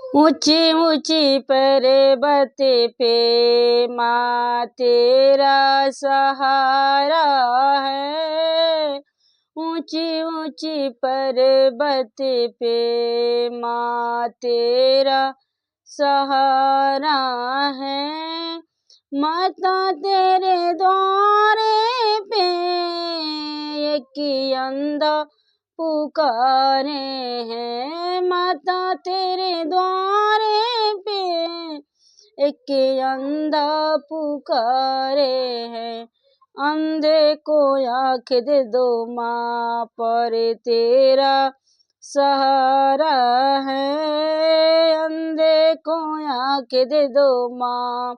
ऊंची ऊंची पर्वत पे माँ तेरा सहारा है। ऊंची ऊंची पर्वत पे माँ तेरा सहारा है। माता तेरे द्वारे पे एक अंधा पुकारे हैं। माता तेरे द्वारे पे एक अंधा पुकारे हैं। अंधे को आँख दे दो माँ, पर तेरा सहारा है। अंधे को आँख दे दो माँ,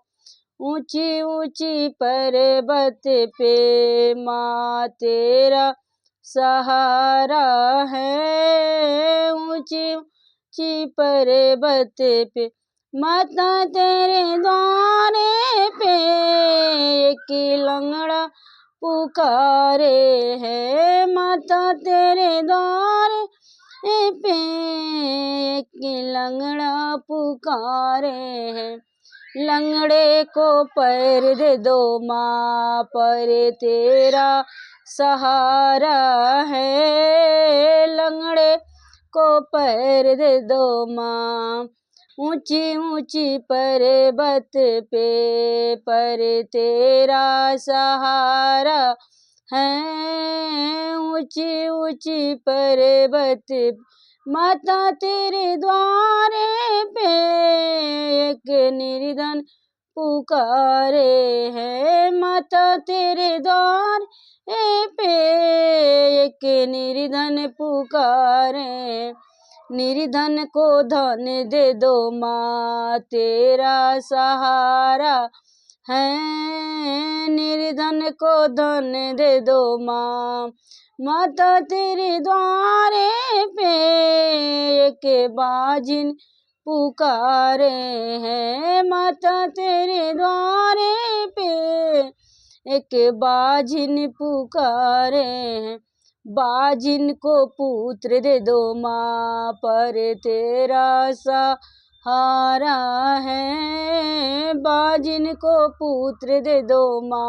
ऊंची ऊंची पर्वत पे माँ तेरा सहारा है। ऊंची ऊंची पर्वत पे माता तेरे द्वारे पे एक लंगड़ा पुकारे है। माता तेरे द्वारे पे एक लंगड़ा पुकारे है। लंगड़े को पैर दे दो माँ, पर तेरा सहारा है। लंगड़े को पैर दे दो माँ, ऊंची ऊंची पर्वत पे पर तेरा सहारा है। ऊंची ऊंची पर्वत माता तेरे द्वारे पे एक निर्धन पुकारे है। माता तेरे द्वार पे एक निर्धन पुकारे। निर्धन को धन दे दो माँ, तेरा सहारा है। निर्धन को धन दे दो माँ, माता तेरे द्वारे पे एक बाजिन पुकारे हैं। माता तेरे द्वारे पे एक बाजिन पुकारे हैं। बाजिन को पुत्र दे दो माँ, पर तेरा सहारा है। बाजिन को पुत्र दे दो माँ।